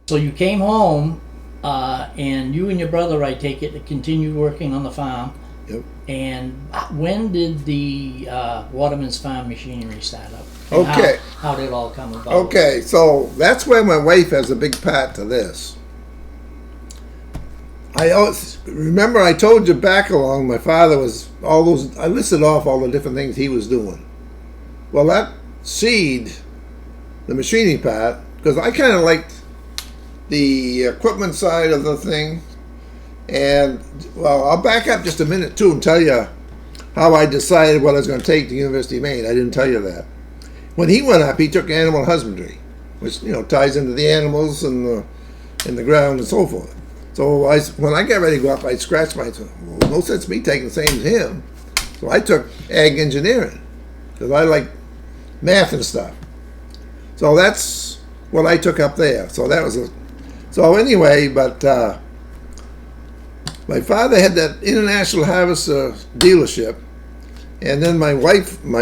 So you came home, and you and your brother, I take it, continued working on the farm. Yep. And when did the Waterman's farm machinery start up? And Okay. How did it all come about? Okay, so that's where my wife has a big part to this. I always, remember I told you back along, my father was all those, I listed off all the different things he was doing. Well, that seed, the machinery part, because I kind of liked the equipment side of the thing. And, well, I'll back up just a minute, too, and tell you how I decided what I was going to take to the University of Maine. I didn't tell you that. When he went up, he took animal husbandry, which, you know, ties into the animals and the ground and so forth. So when I got ready to go up, I scratched myself. Well, no sense me taking the same as him. So I took ag engineering, because I like math and stuff. So that's what I took up there. So that was so anyway, but my father had that International Harvester dealership, and then my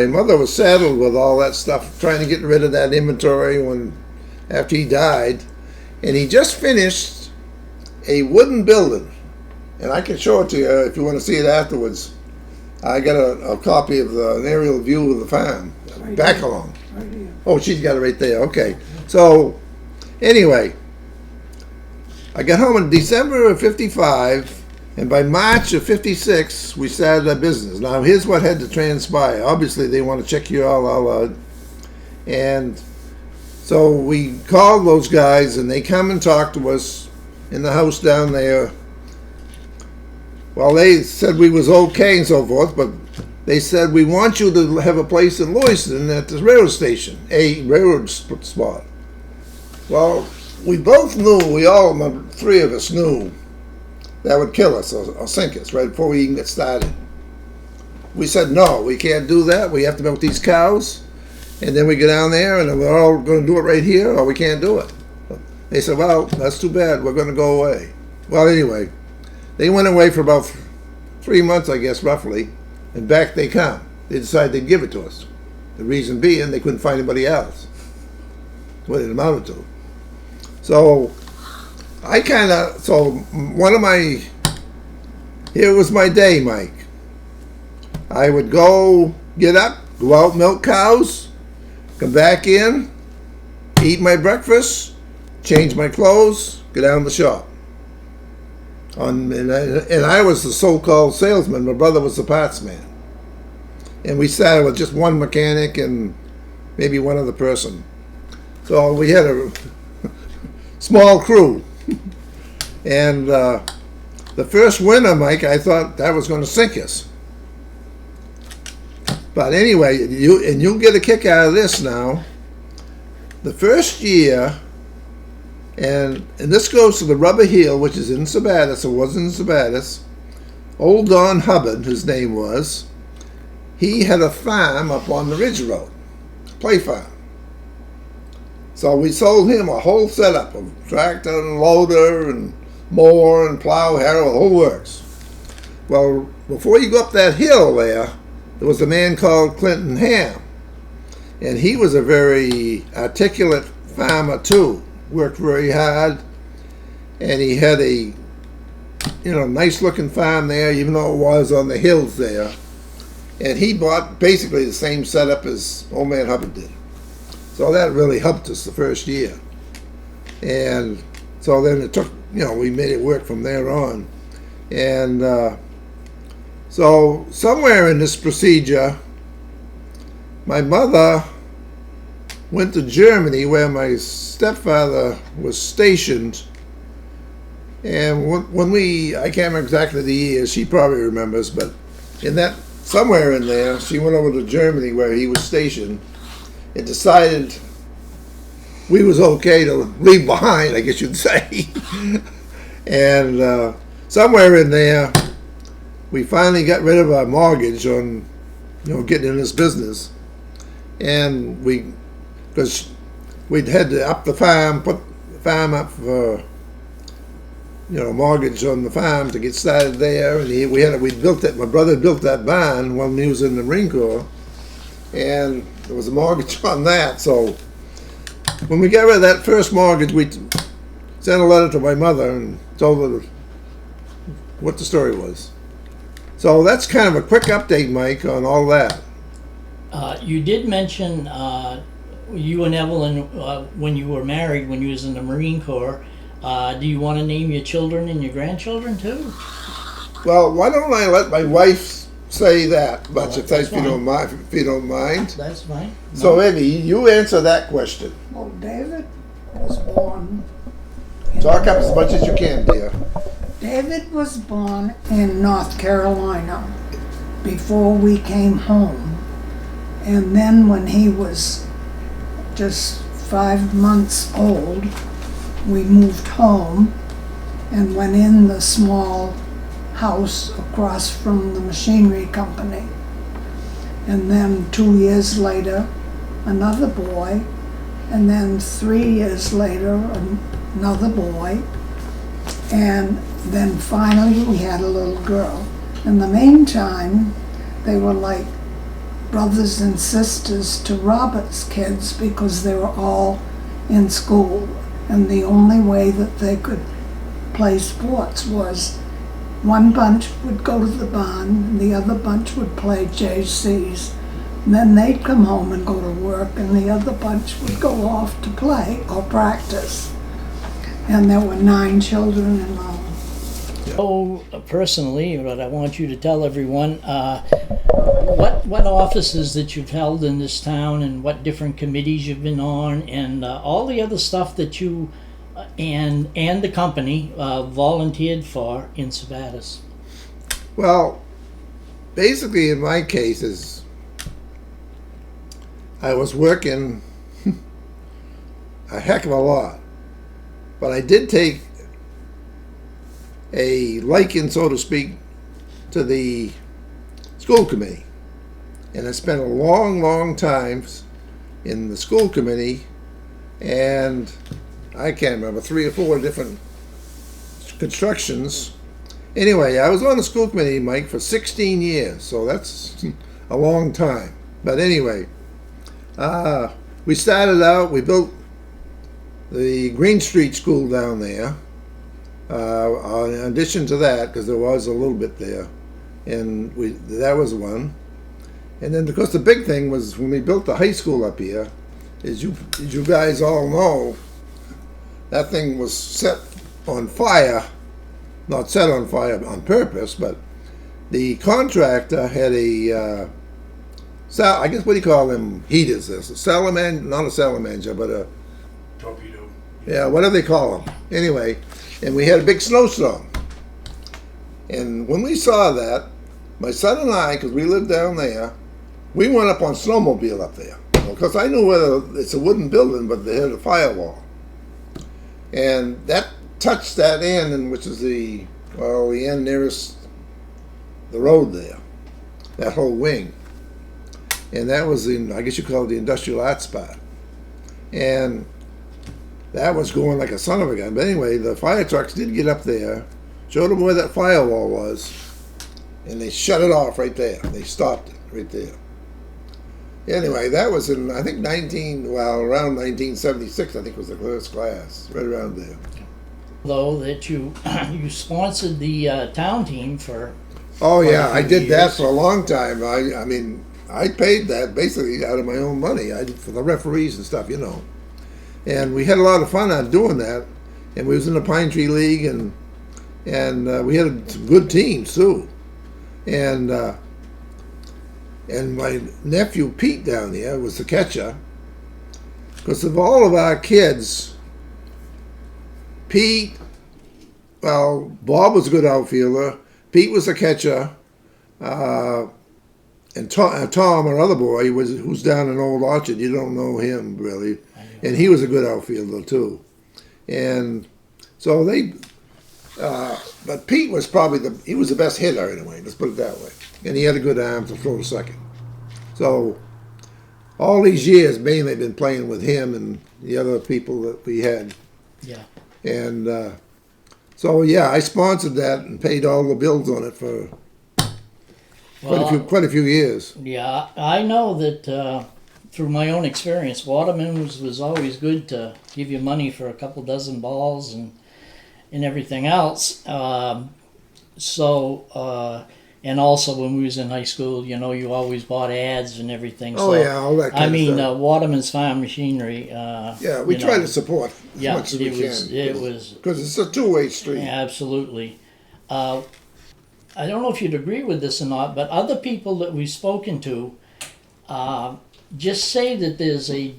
mother was saddled with all that stuff, trying to get rid of that inventory after he died, and he just finished a wooden building, and I can show it to you if you want to see it afterwards. I got a copy of an aerial view of the farm, back along. Right here. Oh, she's got it right there. Okay, so anyway, I got home in December of '55. And by March of '56, we started our business. Now, here's what had to transpire. Obviously, they want to check you all out. And so we called those guys, and they come and talk to us in the house down there. Well, they said we was okay and so forth, but they said, we want you to have a place in Lewiston at the railroad station, a railroad spot. Well, we both knew, three of us knew, that would kill us or sink us right before we even get started. We said, no, we can't do that. We have to milk these cows, and then we go down there, and we're all going to do it right here, or we can't do it. They said, well, that's too bad. We're going to go away. Well, anyway, they went away for about 3 months, I guess, roughly, and back they come. They decided they'd give it to us. The reason being, they couldn't find anybody else. That's what it amounted to. So here was my day, Mike. I would get up, go out, milk cows, come back in, eat my breakfast, change my clothes, go down to the shop. And I was the so-called salesman. My brother was the parts man. And we started with just one mechanic and maybe one other person. So we had a small crew. And the first winter, Mike, I thought that was going to sink us. But anyway, you'll get a kick out of this now. The first year, and this goes to the Rubber Heel, which is in Sabattus, or was in Sabattus. Old Don Hubbard, his name was, he had a farm up on the Ridge Road, play farm. So we sold him a whole setup of tractor and loader and mower and plow, harrow, the whole works. Well, before you go up that hill there was a man called Clinton Ham. And he was a very articulate farmer too. Worked very hard. And he had a nice looking farm there, even though it was on the hills there. And he bought basically the same setup as old man Hubbard did. So that really helped us the first year. And so then it took, we made it work from there on. And so somewhere in this procedure, my mother went to Germany where my stepfather was stationed. And when I can't remember exactly the years, she probably remembers, but somewhere in there, she went over to Germany where he was stationed and decided we was okay to leave behind, I guess you'd say. And somewhere in there, we finally got rid of our mortgage on, getting in this business. And because we'd had to up the farm, put the farm up for, mortgage on the farm to get started there. And we built that. My brother built that barn when he was in the Marine Corps, and there was a mortgage on that. So when we got rid of that first mortgage, sent a letter to my mother and told her what the story was. So that's kind of a quick update, Mike, on all that. You did mention you and Evelyn, when you were married, when you was in the Marine Corps, do you want to name your children and your grandchildren too? Well, why don't I let my wife say that much, if that's you don't mind? If you don't mind. That's fine. No. So, Eddie, you answer that question. Well, David was born. Talk up as much as you can, dear. David was born in North Carolina before we came home. And then when he was just 5 months old, we moved home and went in the small house across from the machinery company. And then 2 years later, another boy. And then 3 years later, another boy. And then finally we had a little girl. In the meantime, they were like brothers and sisters to Robert's kids because they were all in school. And the only way that they could play sports was one bunch would go to the barn and the other bunch would play JCs. And then they'd come home and go to work and the other bunch would go off to play or practice. And there were 9 children in all. Oh, personally, but I want you to tell everyone what offices that you've held in this town and what different committees you've been on and all the other stuff that you and the company volunteered for in Sabattus. Well, basically in my case is I was working a heck of a lot. But I did take a liking, so to speak, to the school committee. And I spent a long time in the school committee, and I can't remember, 3 or 4 different constructions. Anyway, I was on the school committee, Mike, for 16 years, so that's a long time. But anyway, we started out, we built the Green Street School down there. In addition to that, because there was a little bit there, and that was one. And then, of course, the big thing was when we built the high school up here. As you guys all know, that thing was set on fire. Not set on fire on purpose, but the contractor had a I guess what do you call them heaters? There's a salamander, not a salamander, but a torpedo. Yeah, what do they call them? Anyway, and we had a big snowstorm. And when we saw that, my son and I, because we lived down there, we went up on snowmobile up there. Because I knew whether it's a wooden building, but they had a firewall. And that touched that end, and which is the end nearest the road there, that whole wing. And that was I guess you call it the industrial art spot. And that was going like a son of a gun. But anyway, the fire trucks did get up there, showed them where that firewall was, and they shut it off right there. They stopped it right there. Anyway, that was in, I think, around 1976, I think was the first class, right around there. Though that you sponsored the town team for. Oh yeah, I did that years. for a long time. I mean, I paid that basically out of my own money for the referees and stuff, you know. And we had a lot of fun on doing that. And we was in the Pine Tree League, and we had some good teams too. And my nephew Pete down there was the catcher. Because of all of our kids, Bob was a good outfielder. Pete was a catcher. And Tom, our other boy, who's down in Old Orchard. You don't know him, really. And he was a good outfielder, too. And so but Pete was probably he was the best hitter anyway, let's put it that way. And he had a good arm to throw to second. So all these years, mainly been playing with him and the other people that we had. Yeah. And so, yeah, I sponsored that and paid all the bills on it for quite a few years. Yeah, I know that through my own experience, Waterman was always good to give you money for a couple dozen balls and everything else. And also when we was in high school, you always bought ads and everything. Oh, so, yeah, all that kind of stuff. Waterman's Farm Machinery. Yeah, we try to support as much as we can. It was because it's a two-way street. absolutely. I don't know if you'd agree with this or not, but other people that we've spoken to just say that there's a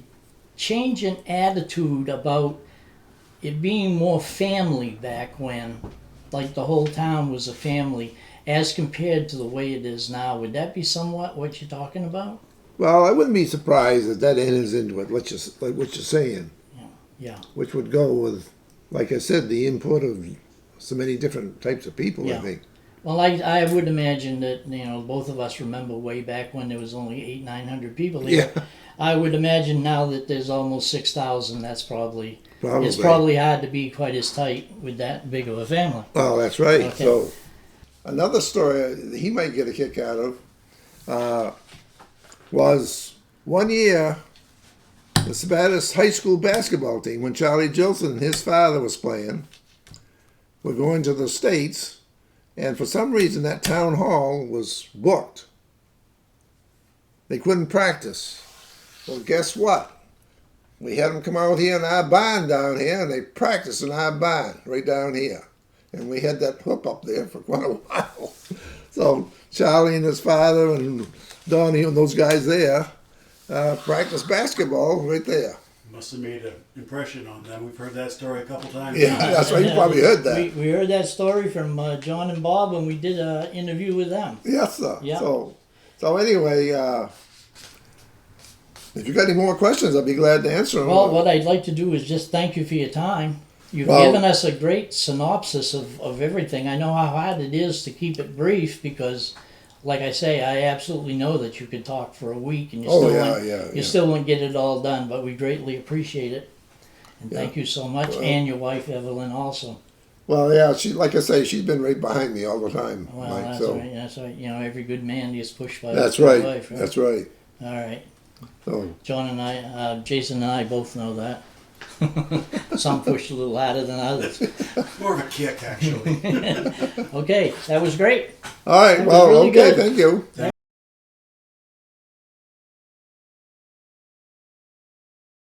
change in attitude about it being more family back when, like the whole town was a family, as compared to the way it is now. Would that be somewhat what you're talking about? Well, I wouldn't be surprised if that enters into it, like what you're saying. Yeah. Which would go with, like I said, the input of so many different types of people, I Yeah. think. Well, I would imagine that, both of us remember way back when there was only 800-900 people here. Yeah. I would imagine now that there's almost 6,000. That's probably. Probably. It's probably hard to be quite as tight with that big of a family. Well, that's right. Okay. So, another story he might get a kick out of was one year the Sabattus high school basketball team, when Charlie Gilson and his father was playing, were going to the States, and for some reason that town hall was booked. They couldn't practice. Well, guess what? We had them come out here in our barn down here, and they practiced in our barn right down here. And we had that hook up there for quite a while. So Charlie and his father and Donnie and those guys there practiced basketball right there. Must have made an impression on them. We've heard that story a couple times. Yeah, that's right. You probably heard that. We heard that story from John and Bob when we did an interview with them. Yes, sir. Yeah. So anyway, if you got any more questions, I'd be glad to answer them. Well, what I'd like to do is just thank you for your time. You've Well- given us a great synopsis of everything. I know how hard it is to keep it brief because, like I say, I absolutely know that you could talk for a week and you still won't get it all done, but we greatly appreciate it. And thank you so much, and your wife, Evelyn, also. Well, yeah, like I say, she's been right behind me all the time, Well, Mike. that's So right. That's right. Every good man gets pushed by that's his right. wife, right? That's right. All right. So John and I, Jason and I both know that. Some pushed a little harder than others. More of a kick, actually. Okay, that was great. all right. That was Well, really okay. good. Thank you.